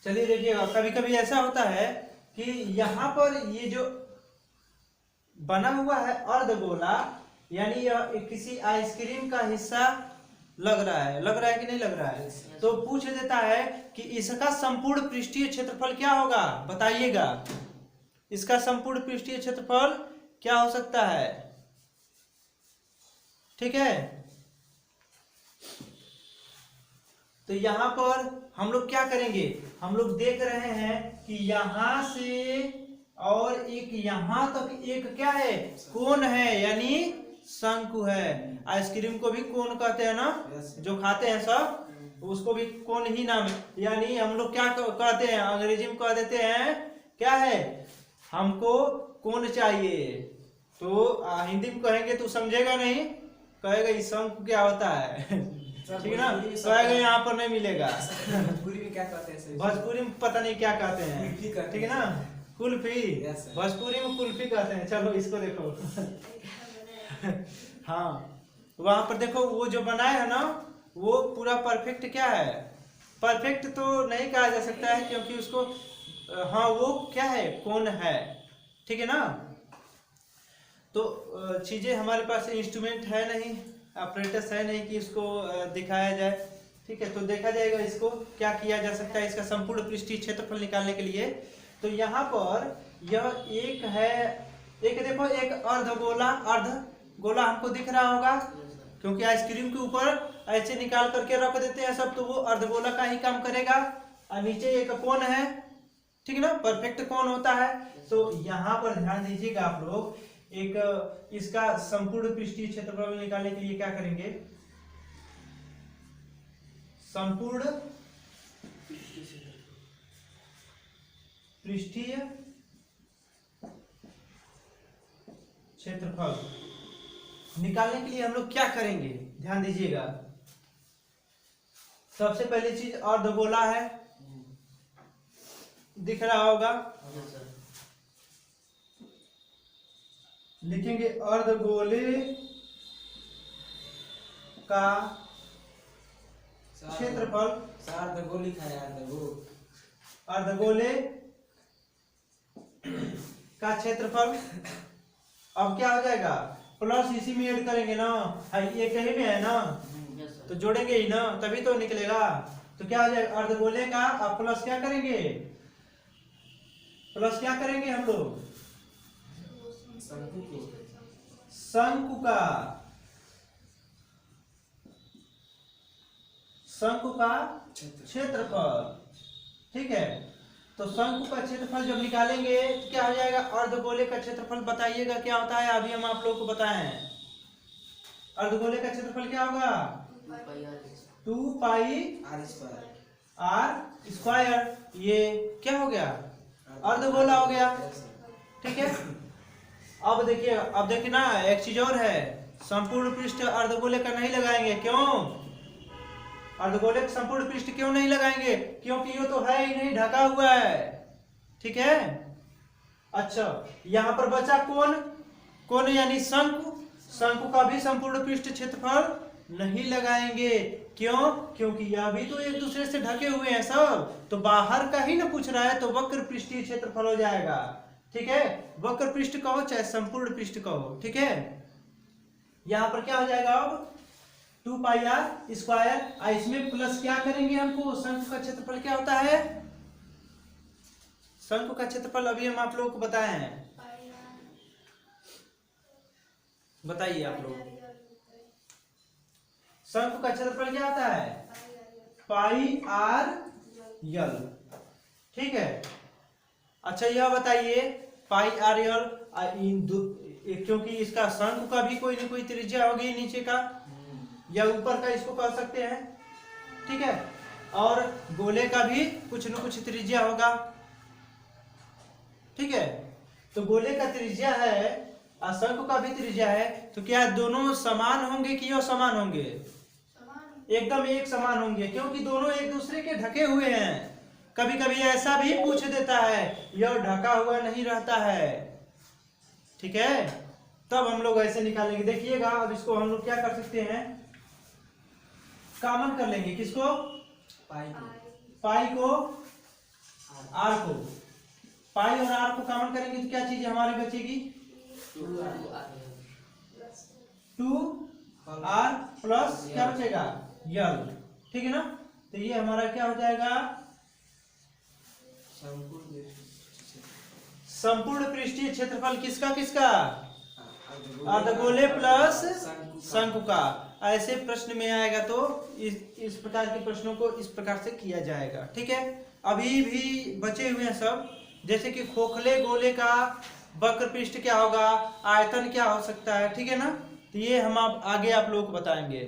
चलिए देखिएगा, कभी कभी ऐसा होता है कि यहाँ पर ये जो बना हुआ है अर्धगोला, यानी यह किसी आइसक्रीम का हिस्सा लग रहा है कि नहीं लग रहा है, तो पूछ देता है कि इसका संपूर्ण पृष्ठीय क्षेत्रफल क्या होगा, बताइएगा। इसका संपूर्ण पृष्ठीय क्षेत्रफल क्या हो सकता है? ठीक है, तो यहां पर हम लोग क्या करेंगे, हम लोग देख रहे हैं कि यहां से और एक यहां तक एक क्या है, कोण है, यानी शंकु है। आइसक्रीम को भी कोण कहते हैं ना, जो खाते हैं सब उसको भी कोण ही नाम है। यानी हम लोग क्या कहते हैं, अंग्रेजी में कह देते हैं क्या है, हमको कोण चाहिए। तो हिंदी में कहेंगे तो समझेगा नहीं, कहेगा ये शंकु क्या होता है, ठीक है ना, कहेगा यहाँ पर नहीं मिलेगा। भोजपुरी में क्या कहते हैं? भोजपुरी में पता नहीं क्या कहते हैं, ठीक है ना, कुल्फी। भोजपुरी में कुल्फी कहते हैं। चलो इसको देखो हाँ, वहां पर देखो वो जो बनाया है ना, वो पूरा परफेक्ट क्या है, परफेक्ट तो नहीं कहा जा सकता है क्योंकि उसको हाँ वो क्या है, कोण है, ठीक है ना। तो चीजें हमारे पास इंस्ट्रूमेंट है नहीं, ऑपरेटर्स है नहीं कि इसको दिखाया जाए, ठीक है। तो देखा जाएगा इसको क्या किया जा सकता है इसका संपूर्ण पृष्ठीय क्षेत्रफल निकालने के लिए। तो यहाँ पर यह एक है, एक देखो एक अर्धगोला हमको दिख रहा होगा, क्योंकि आइसक्रीम के ऊपर ऐसे निकाल करके रख देते हैं सब, तो वो अर्धगोला का ही काम करेगा। और नीचे एक कोण है, ठीक है ना, परफेक्ट कोण होता है। तो यहाँ पर ध्यान दीजिएगा आप लोग, एक इसका संपूर्ण पृष्ठीय क्षेत्रफल निकालने के लिए क्या करेंगे, संपूर्ण पृष्ठीय क्षेत्रफल निकालने के लिए हम लोग क्या करेंगे, ध्यान दीजिएगा। सबसे पहली चीज अर्धगोला है, दिख रहा होगा, लिखेंगे अर्धगोले का क्षेत्रफल, अर्धगोली का है, अर्धगोले का क्षेत्रफल। अब क्या हो जाएगा, प्लस इसी में ऐड करेंगे ना, ये कहीं में है ना, तो जोड़ेंगे ही ना, तभी तो निकलेगा। तो क्या हो जाएगा, अर्धगोले का अब प्लस क्या करेंगे, प्लस क्या करेंगे हम लोग, शंकु का क्षेत्रफल, ठीक है। तो शंकु का क्षेत्रफल जब निकालेंगे तो क्या हो जाएगा, अर्धगोले का क्षेत्रफल बताइएगा क्या होता है, अभी हम आप लोगों को बताए हैं। अर्धगोले का क्षेत्रफल क्या होगा, 2 पाई आर स्क्वायर। ये क्या हो गया, अर्धगोला हो गया, ठीक है। अब देखिए ना, एक चीज और है, संपूर्ण पृष्ठ अर्धगोले का नहीं लगाएंगे, क्यों, अर्धगोले का संपूर्ण पृष्ठ क्यों नहीं लगाएंगे, क्योंकि ये तो है ही नहीं, ढका हुआ है, ठीक है। अच्छा, यहां पर बचा कोण यानी शंकु का भी संपूर्ण पृष्ठ क्षेत्रफल नहीं लगाएंगे, क्यों, क्योंकि यह भी तो एक दूसरे से ढके हुए हैं सब, तो बाहर का ही ना पूछ रहा है, तो वक्र पृष्ठीय क्षेत्रफल हो जाएगा, ठीक है। वक्र पृष्ठ कहो चाहे संपूर्ण पृष्ठ कहो, ठीक है। यहां पर क्या हो जाएगा, अब 2 पाई आर स्क्वायर, इसमें प्लस क्या करेंगे हमको, शंकु का क्षेत्रफल क्या होता है, शंकु का क्षेत्रफल अभी हम आप लोगों को बताए हैं, बताइए आप लोग, शंकु का क्षेत्रफल क्या होता है, पाई आर यल, ठीक है। अच्छा यह बताइए, पाई आर यल, क्योंकि इसका शंकु का भी कोई ना कोई त्रिज्या होगी नीचे का या ऊपर का, इसको कह सकते हैं, ठीक है, और गोले का भी कुछ न कुछ त्रिज्या होगा, ठीक है। तो गोले का त्रिज्या है और शंकु का भी त्रिज्या है, तो क्या दोनों समान होंगे कि असमान होंगे, एकदम एक समान होंगे, क्योंकि दोनों एक दूसरे के ढके हुए हैं। कभी कभी ऐसा भी पूछ देता है, यह ढका हुआ नहीं रहता है, ठीक है, तब हम लोग ऐसे निकालेंगे। देखिएगा, अब इसको हम लोग क्या कर सकते हैं, कॉमन कर लेंगे, किसको, पाई को आर को, पाई और आर को कॉमन करेंगे तो क्या चीज हमारी बचेगी? 2r प्लस क्या बचेगा? यल। ठीक है ना? तो ये हमारा क्या हो जाएगा? संपूर्ण पृष्ठीय क्षेत्रफल किसका किसका? अर्धगोले प्लस शंकु का। ऐसे प्रश्न में आएगा तो इस प्रकार के प्रश्नों को इस प्रकार से किया जाएगा। ठीक है, अभी भी बचे हुए हैं सब, जैसे कि खोखले गोले का वक्र पृष्ठ क्या होगा, आयतन क्या हो सकता है। ठीक है ना? तो ये हम आगे आप लोगों को बताएंगे।